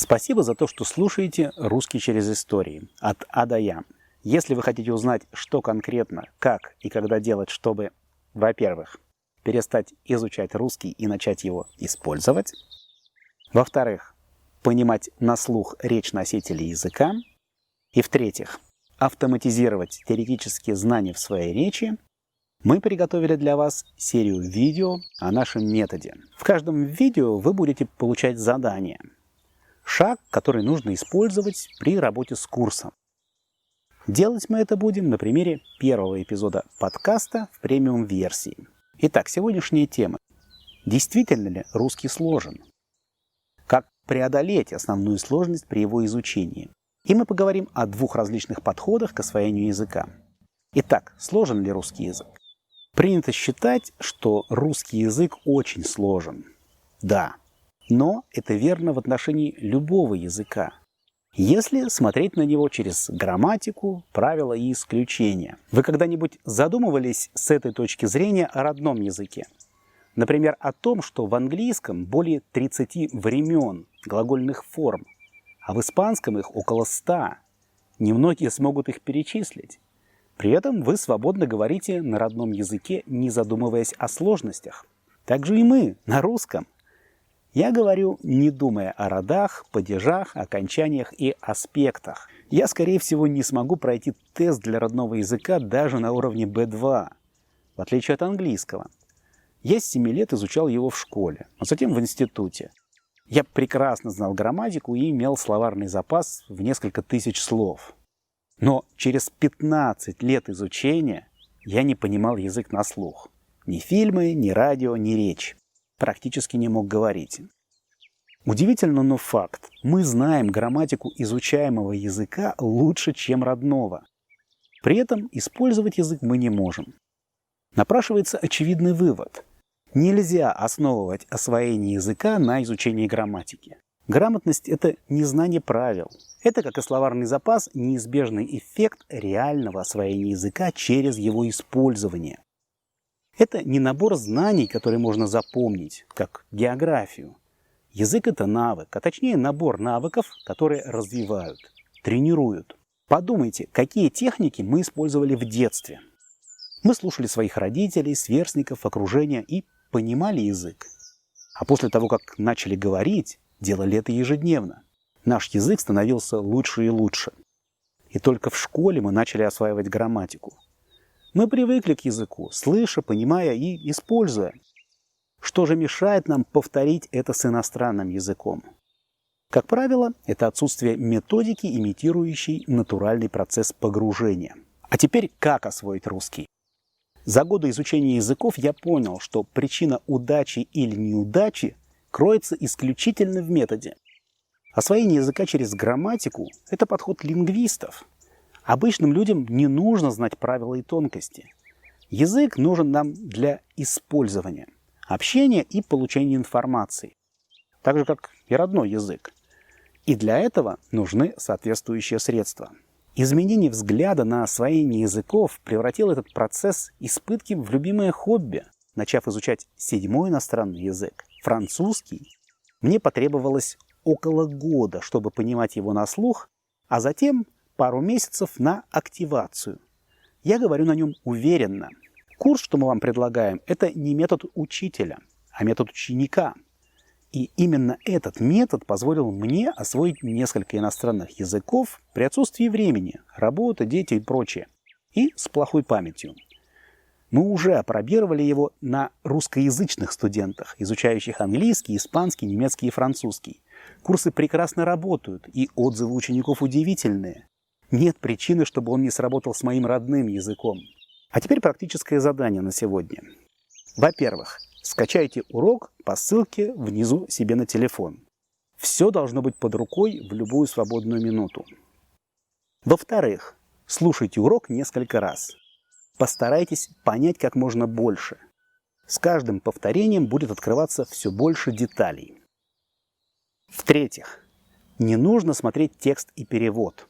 Спасибо за то, что слушаете «Русский через истории» от А до Я. Если вы хотите узнать, что конкретно, как и когда делать, чтобы, во-первых, перестать изучать русский и начать его использовать, во-вторых, понимать на слух речь носителей языка, и, в-третьих, автоматизировать теоретические знания в своей речи, мы приготовили для вас серию видео о нашем методе. В каждом видео вы будете получать задания. Шаг, который нужно использовать при работе с курсом. Делать мы это будем на примере первого эпизода подкаста в премиум-версии. Итак, сегодняшняя тема. Действительно ли русский сложен? Как преодолеть основную сложность при его изучении? И мы поговорим о двух различных подходах к освоению языка. Итак, сложен ли русский язык? Принято считать, что русский язык очень сложен. Да. Но это верно в отношении любого языка, если смотреть на него через грамматику, правила и исключения. Вы когда-нибудь задумывались с этой точки зрения о родном языке? Например, о том, что в английском более 30 времен глагольных форм, а в испанском их около 100. Немногие смогут их перечислить. При этом вы свободно говорите на родном языке, не задумываясь о сложностях. Так же и мы на русском. Я говорю, не думая о родах, падежах, окончаниях и аспектах. Я, скорее всего, не смогу пройти тест для родного языка даже на уровне B2, в отличие от английского. Я с 7 лет изучал его в школе, а затем в институте. Я прекрасно знал грамматику и имел словарный запас в несколько тысяч слов. Но через 15 лет изучения я не понимал язык на слух. Ни фильмы, ни радио, ни речь. Практически не мог говорить. Удивительно, но факт. Мы знаем грамматику изучаемого языка лучше, чем родного. При этом использовать язык мы не можем. Напрашивается очевидный вывод. Нельзя основывать освоение языка на изучении грамматики. Грамотность – это не знание правил. Это, как и словарный запас, неизбежный эффект реального освоения языка через его использование. Это не набор знаний, которые можно запомнить, как географию. Язык – это навык, а точнее набор навыков, которые развивают, тренируют. Подумайте, какие техники мы использовали в детстве. Мы слушали своих родителей, сверстников, окружения и понимали язык. А после того, как начали говорить, делали это ежедневно. Наш язык становился лучше и лучше. И только в школе мы начали осваивать грамматику. Мы привыкли к языку, слыша, понимая и используя. Что же мешает нам повторить это с иностранным языком? Как правило, это отсутствие методики, имитирующей натуральный процесс погружения. А теперь как освоить русский? За годы изучения языков я понял, что причина удачи или неудачи кроется исключительно в методе. Освоение языка через грамматику – это подход лингвистов. Обычным людям не нужно знать правила и тонкости. Язык нужен нам для использования, общения и получения информации. Так же, как и родной язык. И для этого нужны соответствующие средства. Изменение взгляда на освоение языков превратило этот процесс из пытки в любимое хобби. Начав изучать 7-й иностранный язык, французский, мне потребовалось около года, чтобы понимать его на слух, а затем пару месяцев на активацию. Я говорю на нем уверенно. Курс, что мы вам предлагаем, это не метод учителя, а метод ученика. И именно этот метод позволил мне освоить несколько иностранных языков при отсутствии времени, работа, дети и прочее, и с плохой памятью. Мы уже опробировали его на русскоязычных студентах, изучающих английский, испанский, немецкий и французский. Курсы прекрасно работают, и отзывы учеников удивительные. Нет причины, чтобы он не сработал с моим родным языком. А теперь практическое задание на сегодня. Во-первых, скачайте урок по ссылке внизу себе на телефон. Все должно быть под рукой в любую свободную минуту. Во-вторых, слушайте урок несколько раз. Постарайтесь понять как можно больше. С каждым повторением будет открываться все больше деталей. В-третьих, не нужно смотреть текст и перевод.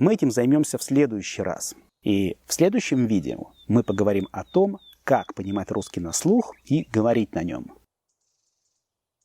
Мы этим займемся в следующий раз. И в следующем видео мы поговорим о том, как понимать русский на слух и говорить на нем.